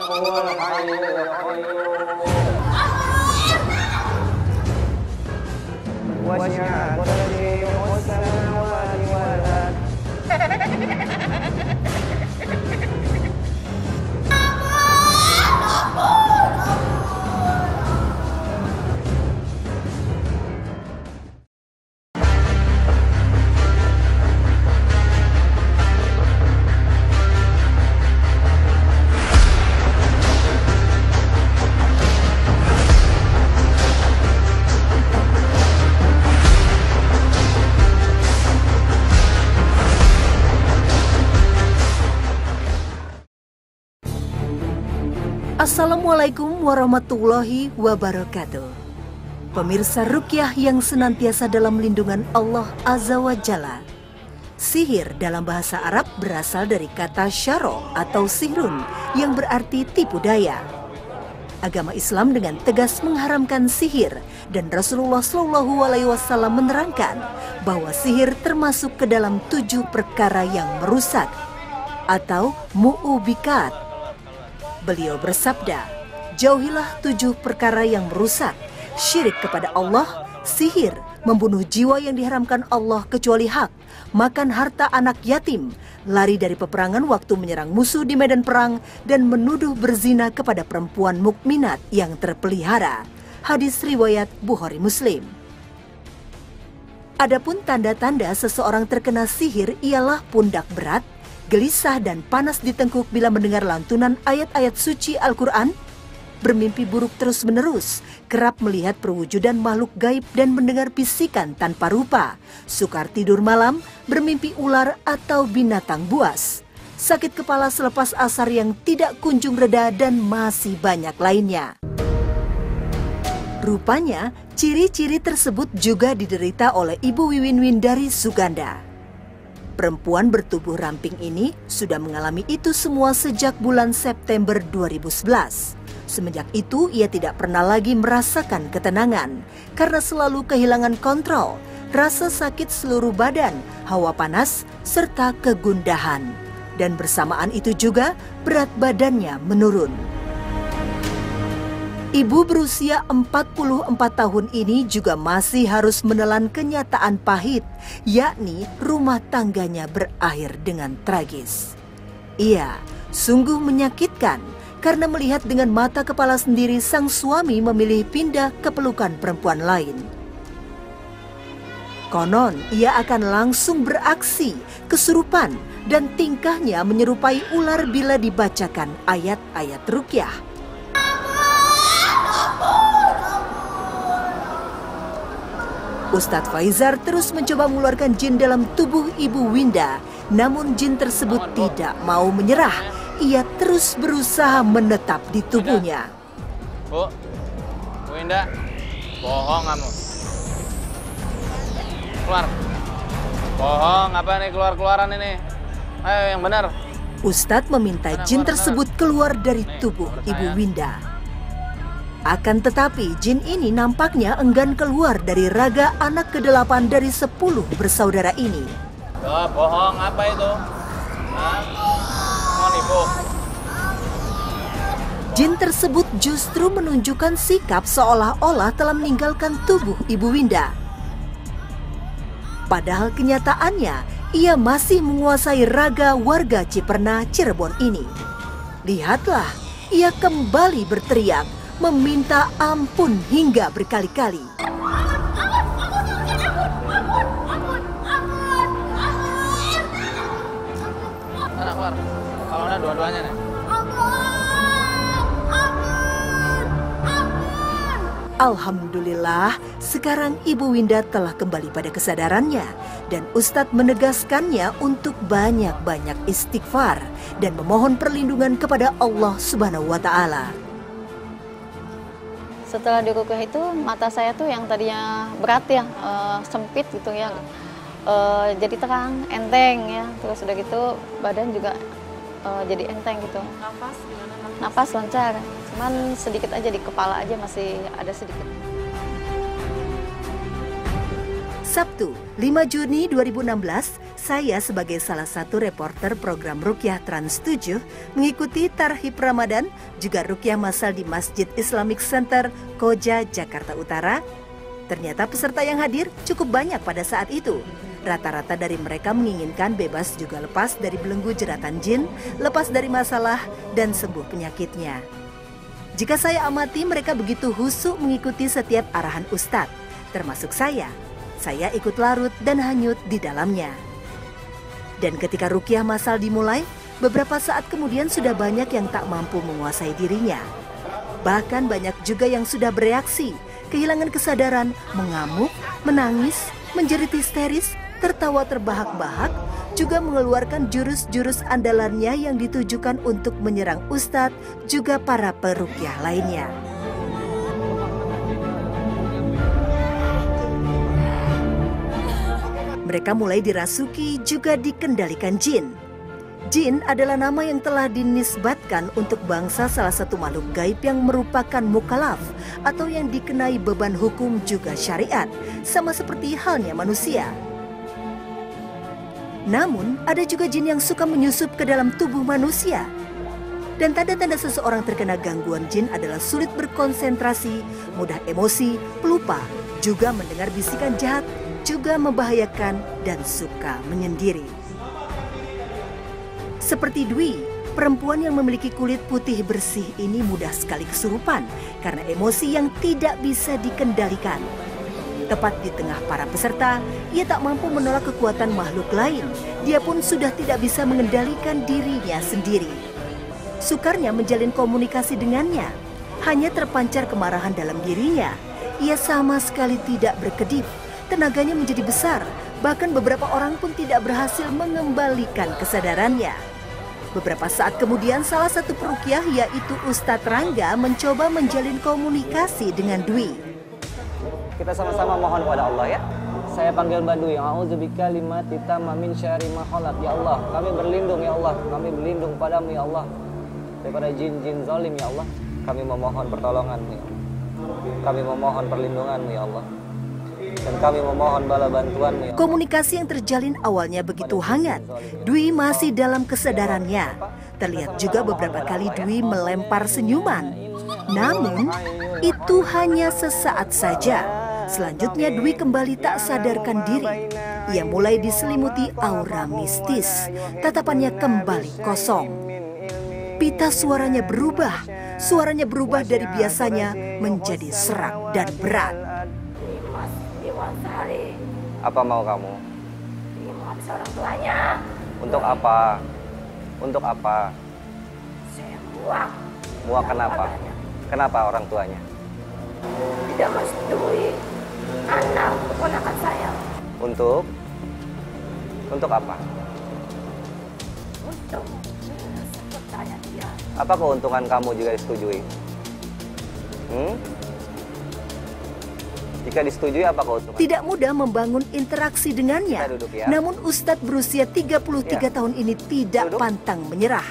هو الحي القيوم وسع كرسيه السماوات والأرض Assalamualaikum warahmatullahi wabarakatuh. Pemirsa Ruqyah yang senantiasa dalam lindungan Allah Azza wa Jalla. Sihir dalam bahasa Arab berasal dari kata syaro atau sihrun yang berarti tipu daya. Agama Islam dengan tegas mengharamkan sihir dan Rasulullah SAW menerangkan bahwa sihir termasuk ke dalam 7 perkara yang merusak atau mu'ubikat. Beliau bersabda, jauhilah 7 perkara yang merusak, syirik kepada Allah, sihir, membunuh jiwa yang diharamkan Allah kecuali hak, makan harta anak yatim, lari dari peperangan waktu menyerang musuh di medan perang, dan menuduh berzina kepada perempuan mukminat yang terpelihara. Hadis riwayat Bukhari Muslim. Adapun tanda-tanda seseorang terkena sihir ialah pundak berat, gelisah dan panas di tengkuk bila mendengar lantunan ayat-ayat suci Al-Quran, bermimpi buruk terus-menerus, kerap melihat perwujudan makhluk gaib dan mendengar bisikan tanpa rupa, sukar tidur malam, bermimpi ular atau binatang buas, sakit kepala selepas asar yang tidak kunjung reda, dan masih banyak lainnya. Rupanya, ciri-ciri tersebut juga diderita oleh Ibu Wiwin dari Suganda. Perempuan bertubuh ramping ini sudah mengalami itu semua sejak bulan September 2011. Semenjak itu ia tidak pernah lagi merasakan ketenangan karena selalu kehilangan kontrol, rasa sakit seluruh badan, hawa panas, serta kegundahan. Dan bersamaan itu juga berat badannya menurun. Ibu berusia 44 tahun ini juga masih harus menelan kenyataan pahit, yakni rumah tangganya berakhir dengan tragis. Iya, sungguh menyakitkan karena melihat dengan mata kepala sendiri sang suami memilih pindah ke pelukan perempuan lain. Konon, ia akan langsung beraksi, kesurupan, dan tingkahnya menyerupai ular bila dibacakan ayat-ayat ruqyah. Ustadz Faizar terus mencoba mengeluarkan jin dalam tubuh Ibu Winda, namun jin tersebut tidak mau menyerah. Ia terus berusaha menetap di tubuhnya. Bu Winda, bohong kamu. Keluar. Bohong, apa nih keluar-keluaran ini? Ayo yang benar. Ustadz meminta jin tersebut keluar dari tubuh Ibu Winda. Akan tetapi jin ini nampaknya enggan keluar dari raga anak ke-8 dari 10 bersaudara ini. Tuh, bohong apa itu? Hah? Mau nipu? Jin tersebut justru menunjukkan sikap seolah-olah telah meninggalkan tubuh Ibu Winda. Padahal kenyataannya ia masih menguasai raga warga Ciperna, Cirebon ini. Lihatlah, ia kembali berteriak, meminta ampun hingga berkali-kali. Sana keluar. Kalau ada dua-duanya nih. Alhamdulillah, sekarang Ibu Winda telah kembali pada kesadarannya dan Ustadz menegaskannya untuk banyak-banyak istighfar dan memohon perlindungan kepada Allah Subhanahu wa Ta'ala. Setelah diruqyah itu mata saya tuh yang tadinya berat ya, sempit gitu ya, jadi terang, enteng ya. Terus udah gitu badan juga jadi enteng gitu. Nafas gimana? Nafas lancar, cuman sedikit aja di kepala aja masih ada sedikit. Sabtu, 5 Juni 2016, saya sebagai salah satu reporter program Ruqyah Trans 7 mengikuti Tarhib Ramadan, juga Ruqyah Masal di Masjid Islamic Center, Koja, Jakarta Utara. Ternyata peserta yang hadir cukup banyak pada saat itu. Rata-rata dari mereka menginginkan bebas juga lepas dari belenggu jeratan jin, lepas dari masalah, dan sembuh penyakitnya. Jika saya amati, mereka begitu husuk mengikuti setiap arahan Ustadz, termasuk saya. Saya ikut larut dan hanyut di dalamnya. Dan ketika Ruqyah Masal dimulai, beberapa saat kemudian sudah banyak yang tak mampu menguasai dirinya. Bahkan banyak juga yang sudah bereaksi, kehilangan kesadaran, mengamuk, menangis, menjerit histeris, tertawa terbahak-bahak, juga mengeluarkan jurus-jurus andalannya yang ditujukan untuk menyerang Ustadz, juga para peruqyah lainnya. Mereka mulai dirasuki, juga dikendalikan jin. Jin adalah nama yang telah dinisbatkan untuk bangsa salah satu makhluk gaib yang merupakan mukallaf atau yang dikenai beban hukum juga syariat, sama seperti halnya manusia. Namun, ada juga jin yang suka menyusup ke dalam tubuh manusia. Dan tanda-tanda seseorang terkena gangguan jin adalah sulit berkonsentrasi, mudah emosi, pelupa, juga mendengar bisikan jahat, juga membahayakan dan suka menyendiri. Seperti Dwi, perempuan yang memiliki kulit putih bersih ini mudah sekali kesurupan karena emosi yang tidak bisa dikendalikan. Tepat di tengah para peserta, ia tak mampu menolak kekuatan makhluk lain. Dia pun sudah tidak bisa mengendalikan dirinya sendiri. Sukarnya menjalin komunikasi dengannya, hanya terpancar kemarahan dalam dirinya. Ia sama sekali tidak berkedip. Tenaganya menjadi besar, bahkan beberapa orang pun tidak berhasil mengembalikan kesadarannya. Beberapa saat kemudian salah satu peruqyah yaitu Ustadz Rangga mencoba menjalin komunikasi dengan Dwi. Kita sama-sama mohon kepada Allah ya. Saya panggil Badui, a'udzubika limati tamma min syarri ma khalaq. Ya Allah, kami berlindung ya Allah, kami berlindung padamu ya Allah daripada jin-jin zalim ya Allah. Kami memohon pertolongan-Mu ya Allah. Kami memohon perlindungan-Mu ya Allah. Dan kami memohon bala bantuan-Mu ya Allah. Komunikasi yang terjalin awalnya begitu hangat. Dwi masih dalam kesadarannya. Terlihat juga beberapa kali Dwi melempar senyuman. Namun, itu hanya sesaat saja. Selanjutnya Dwi kembali tak sadarkan diri. Ia mulai diselimuti aura mistis. Tatapannya kembali kosong. Pita suaranya berubah. Suaranya berubah dari biasanya menjadi serak dan berat. Apa mau kamu? Habis orang tuanya. Untuk apa? Untuk apa? Saya muak. Muak kenapa? Kenapa orang tuanya? Tidak merestui anak keponakan saya. Untuk apa? Untuk bertanya dia. Apa keuntungan kamu jika disetujui? Jika disetujui apa keuntungan? Tidak mudah membangun interaksi dengannya. Kita duduk ya. Namun Ustadz berusia 33 tahun ini tidak Duduk. pantang menyerah.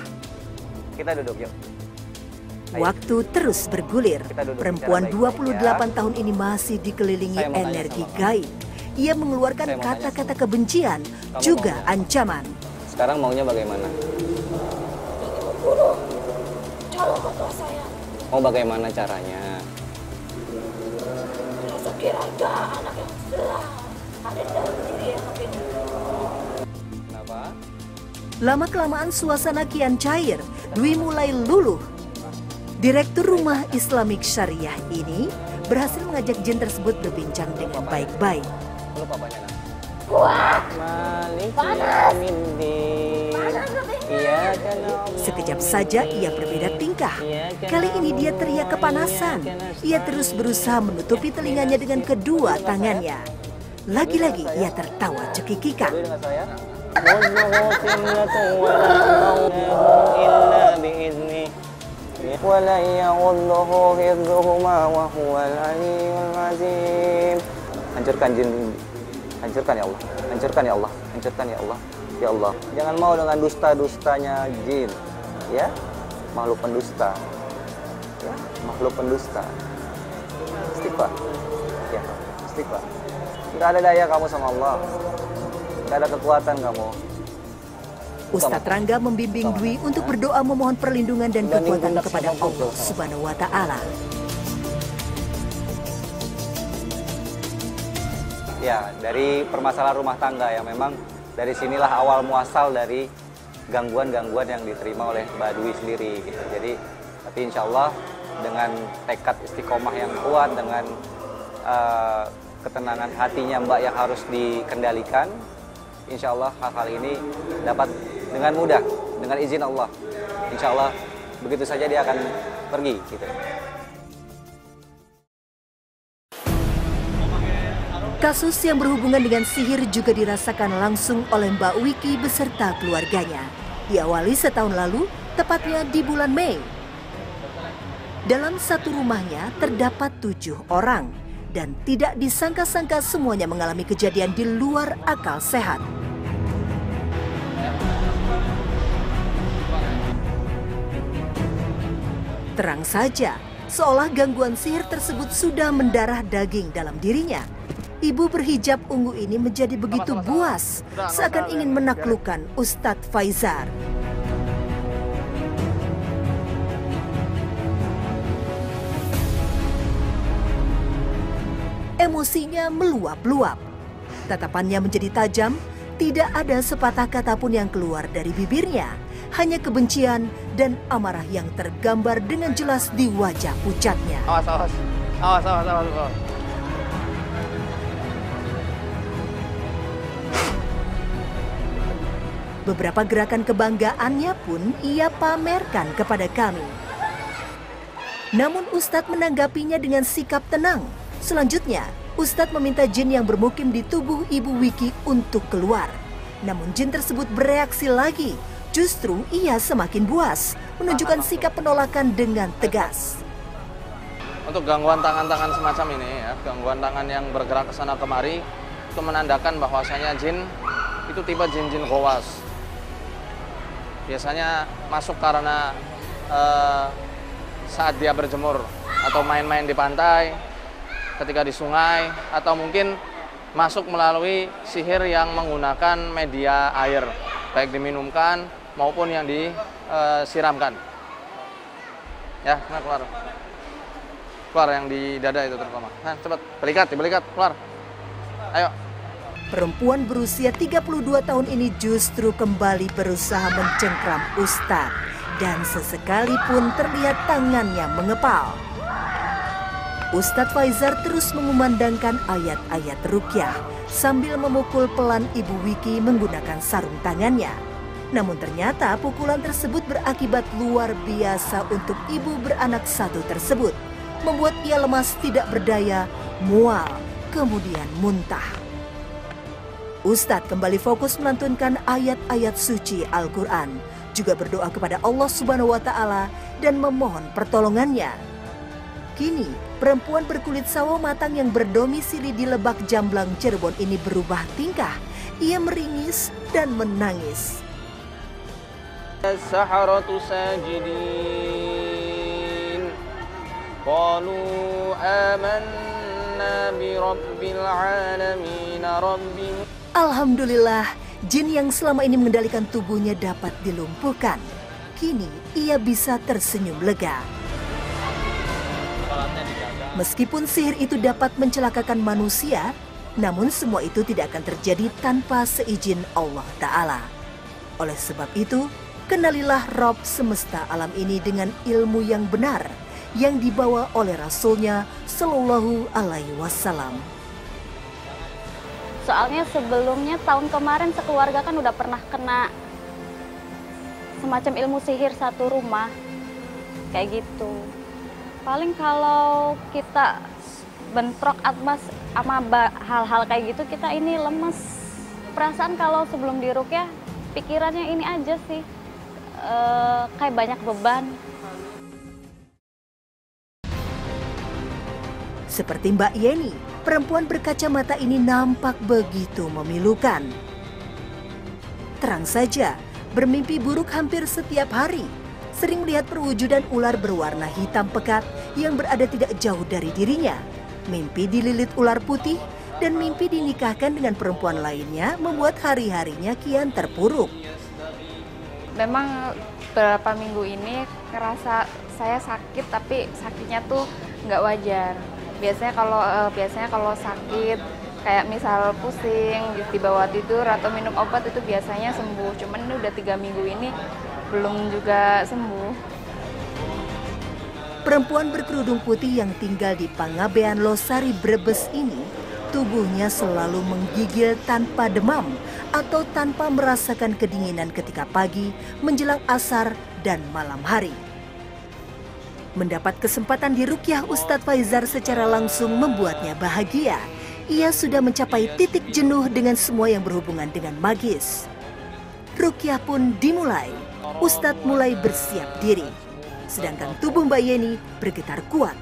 Kita duduk yuk. Ayo. Waktu terus bergulir. Kita duduk Perempuan bicara baik-baik 28 tahun ini masih dikelilingi Saya mau tanya energi sama kamu. gaib. Ia mengeluarkan Saya mau tanya kata-kata kebencian, juga mau ancaman. Sekarang maunya bagaimana? Membunuh calon mertua saya. Mau bagaimana caranya? Rasa kira ada anak yang sebelah. Ada dalam diri yang begini. Kenapa? Lama-kelamaan suasana kian cair. Dwi mulai luluh. Direktur Rumah Islamic Syariah ini berhasil mengajak jin tersebut berbincang dengan baik-baik. Lu papanya nak? Kuat. Malik Panas. yaumiddin. Panas lebih. Iya kan. Sekejap saja ia berbeda tingkah. Kali ini dia teriak kepanasan. Ia terus berusaha menutupi telinganya dengan kedua tangannya. Lagi-lagi ia tertawa cekikikan. Dengan saya. Wajhuhu fitnatun wa la tawnahu illa bi'izni. Wa la ya'udduhu hifdhuhuma wa huwal aliyyul azim. Hancurkan jin. Hancurkan ya Allah. Hancurkan ya Allah. Hancurkan ya Allah. Ya Allah, jangan mau dengan dusta-dustanya jin. Ya, makhluk pendusta. Ya, makhluk pendusta. Istighfar. Ya, istighfar. Nggak ada daya kamu sama Allah. Nggak ada kekuatan kamu. Ustadz Rangga membimbing Dwi untuk berdoa memohon perlindungan dan kekuatan kepada Allah Subhanahu wa Ta'ala. Ya, dari permasalahan rumah tangga yang memang dari sinilah awal muasal dari gangguan-gangguan yang diterima oleh Mbak Dwi sendiri. Gitu. Jadi, tapi insya Allah dengan tekad istiqomah yang kuat, dengan ketenangan hatinya Mbak yang harus dikendalikan, insya Allah hal-hal ini dapat dengan mudah, dengan izin Allah. Insya Allah begitu saja dia akan pergi. Gitu. Kasus yang berhubungan dengan sihir juga dirasakan langsung oleh Mbak Wiki beserta keluarganya. Diawali setahun lalu, tepatnya di bulan Mei. Dalam satu rumahnya terdapat 7 orang dan tidak disangka-sangka semuanya mengalami kejadian di luar akal sehat. Terang saja, seolah gangguan sihir tersebut sudah mendarah daging dalam dirinya. Ibu berhijab ungu ini menjadi begitu buas, seakan ingin menaklukkan Ustadz Faizar. Emosinya meluap-luap. Tatapannya menjadi tajam, tidak ada sepatah kata pun yang keluar dari bibirnya. Hanya kebencian dan amarah yang tergambar dengan jelas di wajah pucatnya. Awas, awas. Awas, awas, awas, awas. Beberapa gerakan kebanggaannya pun ia pamerkan kepada kami. Namun Ustadz menanggapinya dengan sikap tenang. Selanjutnya, Ustadz meminta jin yang bermukim di tubuh Ibu Wiki untuk keluar. Namun jin tersebut bereaksi lagi. Justru ia semakin buas, menunjukkan sikap penolakan dengan tegas. Untuk gangguan tangan-tangan semacam ini, ya, gangguan tangan yang bergerak ke sana kemari, itu menandakan bahwasanya jin itu tipe jin-jin ghawas. Biasanya masuk karena saat dia berjemur atau main-main di pantai, ketika di sungai, atau mungkin masuk melalui sihir yang menggunakan media air, baik diminumkan maupun yang disiramkan. Ya, nah keluar. Keluar yang di dada itu terutama. Nah, cepat, belikat, keluar. Ayo. Perempuan berusia 32 tahun ini justru kembali berusaha mencengkram Ustadz dan sesekali pun terlihat tangannya mengepal. Ustadz Faizar terus mengumandangkan ayat-ayat ruqyah sambil memukul pelan Ibu Wiki menggunakan sarung tangannya. Namun ternyata pukulan tersebut berakibat luar biasa untuk ibu beranak satu tersebut, membuat ia lemas tidak berdaya, mual, kemudian muntah. Ustadz kembali fokus melantunkan ayat-ayat suci Al-Quran, juga berdoa kepada Allah Subhanahu wa Ta'ala dan memohon pertolongannya. Kini, perempuan berkulit sawo matang yang berdomisili di Lebak Jamblang, Cirebon ini berubah tingkah. Ia meringis dan menangis. As-saharatu sajidin qalu amanna bi rabbil alamin rabbil. Alhamdulillah, jin yang selama ini mengendalikan tubuhnya dapat dilumpuhkan. Kini ia bisa tersenyum lega. Meskipun sihir itu dapat mencelakakan manusia, namun semua itu tidak akan terjadi tanpa seizin Allah Ta'ala. Oleh sebab itu, kenalilah Rabb semesta alam ini dengan ilmu yang benar yang dibawa oleh Rasulnya Shallallahu Alaihi Wasallam. Soalnya sebelumnya tahun kemarin sekeluarga kan udah pernah kena semacam ilmu sihir satu rumah. Kayak gitu. Paling kalau kita bentrok sama hal-hal kayak gitu, kita ini lemes. Perasaan kalau sebelum diruqyah, pikirannya ini aja sih. Kayak banyak beban. Seperti Mbak Yeni, perempuan berkacamata ini nampak begitu memilukan. Terang saja, bermimpi buruk hampir setiap hari. Sering melihat perwujudan ular berwarna hitam pekat yang berada tidak jauh dari dirinya. Mimpi dililit ular putih, dan mimpi dinikahkan dengan perempuan lainnya membuat hari-harinya kian terpuruk. Memang beberapa minggu ini ngerasa saya sakit, tapi sakitnya tuh nggak wajar. Biasanya kalau sakit kayak misal pusing, dibawa tidur atau minum obat itu biasanya sembuh. Cuman ini udah 3 minggu ini belum juga sembuh. Perempuan berkerudung putih yang tinggal di Pangabean Losari, Brebes ini, tubuhnya selalu menggigil tanpa demam atau tanpa merasakan kedinginan ketika pagi, menjelang asar, dan malam hari. Mendapat kesempatan diruqyah Ustadz Faizar secara langsung membuatnya bahagia. Ia sudah mencapai titik jenuh dengan semua yang berhubungan dengan magis. Ruqyah pun dimulai. Ustadz mulai bersiap diri. Sedangkan tubuh Mbak Yeni bergetar kuat.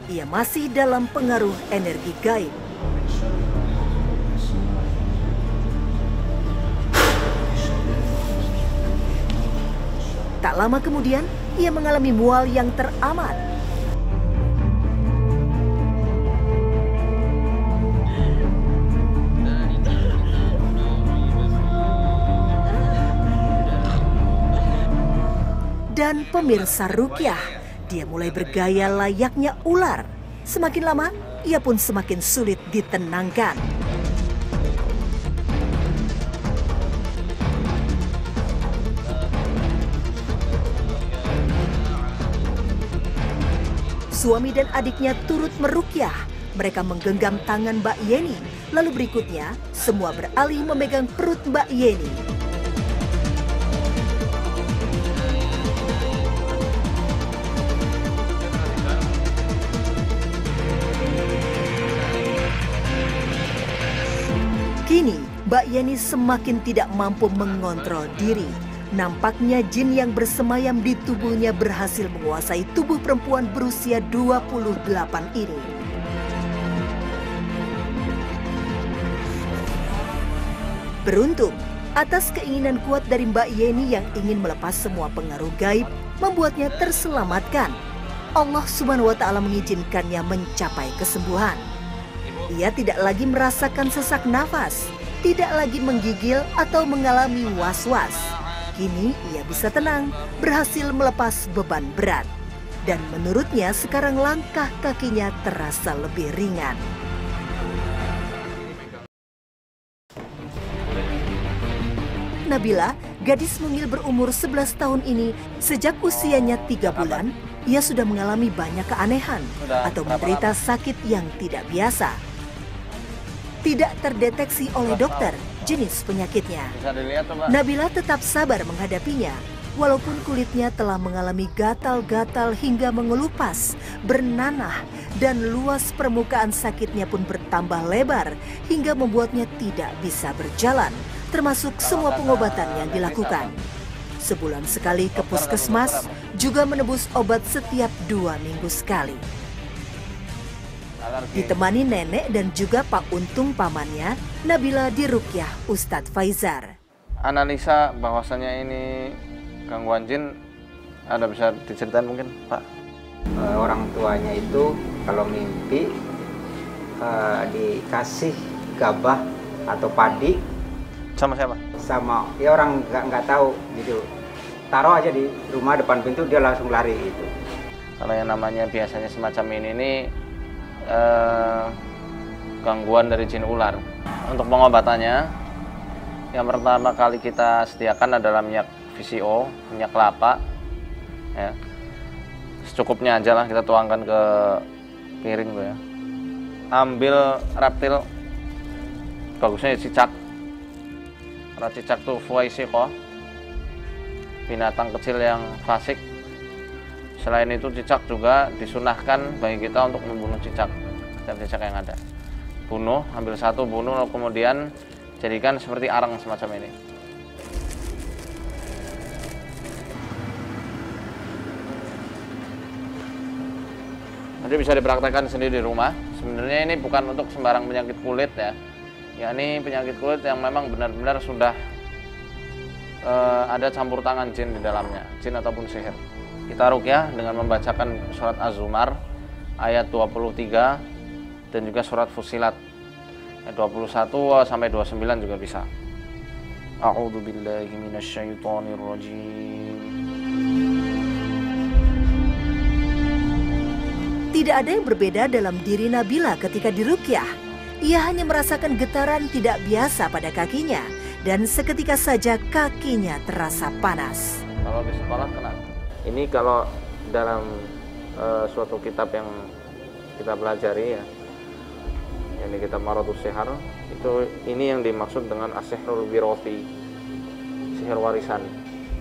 Ia masih dalam pengaruh energi gaib. Tak lama kemudian, ia mengalami mual yang teramat. Dan pemirsa ruqyah, dia mulai bergaya layaknya ular. Semakin lama, ia pun semakin sulit ditenangkan. Suami dan adiknya turut meruqyah. Mereka menggenggam tangan Mbak Yeni. Lalu berikutnya, semua beralih memegang perut Mbak Yeni. Kini, Mbak Yeni semakin tidak mampu mengontrol diri. Nampaknya jin yang bersemayam di tubuhnya berhasil menguasai tubuh perempuan berusia 28 ini. Beruntung, atas keinginan kuat dari Mbak Yeni yang ingin melepas semua pengaruh gaib, membuatnya terselamatkan. Allah Subhanahu wa Ta'ala mengizinkannya mencapai kesembuhan. Ia tidak lagi merasakan sesak nafas, tidak lagi menggigil atau mengalami was-was. Kini ia bisa tenang, berhasil melepas beban berat. Dan menurutnya sekarang langkah kakinya terasa lebih ringan. Nabila, gadis mungil berumur 11 tahun ini, sejak usianya 3 bulan, ia sudah mengalami banyak keanehan atau menderita sakit yang tidak biasa. Tidak terdeteksi oleh dokter jenis penyakitnya. Nabila tetap sabar menghadapinya, walaupun kulitnya telah mengalami gatal-gatal hingga mengelupas, bernanah, dan luas permukaan sakitnya pun bertambah lebar hingga membuatnya tidak bisa berjalan, termasuk semua pengobatan yang dilakukan. Sebulan sekali ke puskesmas, juga menebus obat setiap 2 minggu sekali. Ditemani nenek dan juga Pak Untung pamannya, Nabila diruqyah Ustadz Faizar. Analisa bahwasannya ini gangguan jin, ada bisa diceritain mungkin Pak? Orang tuanya itu kalau mimpi dikasih gabah atau padi. Sama siapa? Sama ya orang nggak tahu gitu. Taruh aja di rumah depan pintu, dia langsung lari gitu. Kalau yang namanya biasanya semacam ini gangguan dari jin ular. Untuk pengobatannya, yang pertama kali kita sediakan adalah minyak VCO, minyak kelapa. Ya. Secukupnya aja lah, kita tuangkan ke piring tuh ya. Ambil reptil, bagusnya cicak. Karena cicak tuh fuwaisiqoh, binatang kecil yang fasik. Selain itu cicak juga disunahkan bagi kita untuk membunuh cicak yang ada. Bunuh, ambil satu, bunuh, lalu kemudian jadikan seperti arang semacam ini. Nanti bisa dipraktekkan sendiri di rumah. Sebenarnya ini bukan untuk sembarang penyakit kulit ya. Ini penyakit kulit yang memang benar-benar sudah ada campur tangan jin di dalamnya, jin ataupun sihir. Kita ruqyah dengan membacakan surat Az-Zumar ayat 23 dan juga surat Fussilat. 21 sampai 29 juga bisa. A'udzu billahi minasyaitonir rajim. Tidak ada yang berbeda dalam diri Nabila ketika diruqyah. Ia hanya merasakan getaran tidak biasa pada kakinya dan seketika saja kakinya terasa panas. Kalau di sekolah kena. Ini kalau dalam suatu kitab yang kita pelajari ya, yang di kitab Maradus Sihar, itu ini yang dimaksud dengan as-sihrul wirasi, sihir warisan.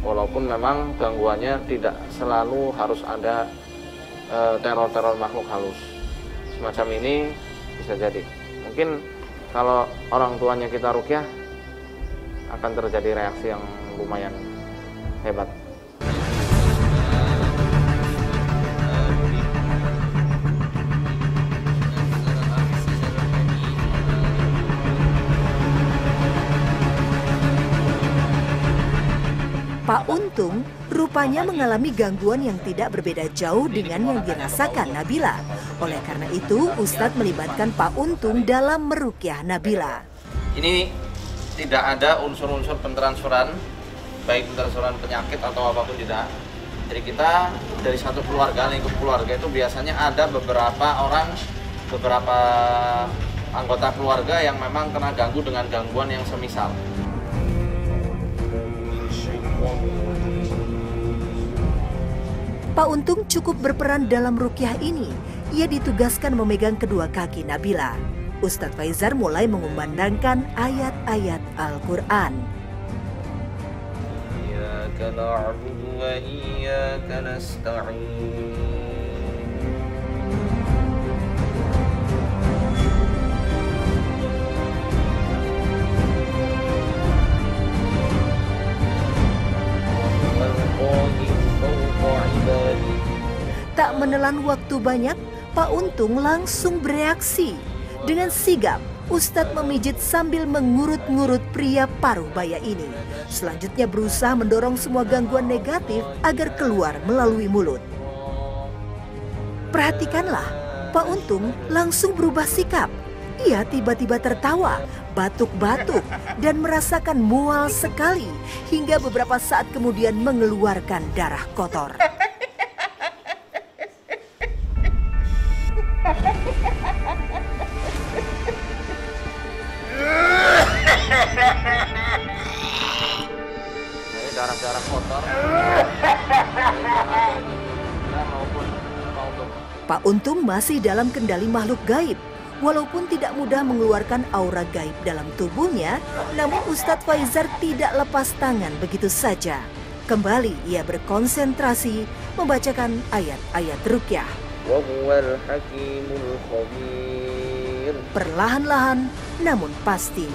Walaupun memang gangguannya tidak selalu harus ada teror-teror makhluk halus. Semacam ini bisa jadi. Mungkin kalau orang tuanya kita ruqyah akan terjadi reaksi yang lumayan hebat. Pak Untung rupanya mengalami gangguan yang tidak berbeda jauh dengan yang dirasakan Nabila. Oleh karena itu, Ustadz melibatkan Pak Untung dalam meruqyah Nabila. Ini tidak ada unsur-unsur pentransferan, baik pentransferan penyakit atau apapun tidak. Jadi kita dari satu keluarga, lingkup keluarga itu biasanya ada beberapa anggota keluarga yang memang kena ganggu dengan gangguan yang semisal. Pak Untung cukup berperan dalam ruqyah ini. Ia ditugaskan memegang kedua kaki Nabila. Ustadz Faizar mulai mengumandangkan ayat-ayat Al-Quran. Iyyaka na'budu wa iyyaka nasta'in. Tak menelan waktu banyak, Pak Untung langsung bereaksi. Dengan sigap, Ustadz memijit sambil mengurut-ngurut pria paruh baya ini. Selanjutnya berusaha mendorong semua gangguan negatif agar keluar melalui mulut. Perhatikanlah, Pak Untung langsung berubah sikap. Ia tiba-tiba tertawa, batuk-batuk, dan merasakan mual sekali hingga beberapa saat kemudian mengeluarkan darah kotor. Jadi darah-darah kotor Pak Untung masih dalam kendali makhluk gaib. Walaupun tidak mudah mengeluarkan aura gaib dalam tubuhnya, namun Ustadz Faizar tidak lepas tangan begitu saja. Kembali ia berkonsentrasi membacakan ayat-ayat ruqyah. Wa huwal hakimul khabir. Perlahan-lahan namun pasti.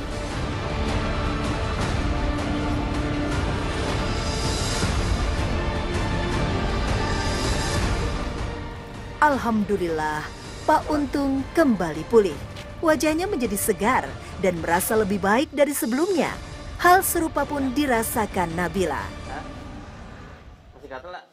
Alhamdulillah, Pak Untung kembali pulih. Wajahnya menjadi segar dan merasa lebih baik dari sebelumnya. Hal serupa pun dirasakan Nabila. masih gatel,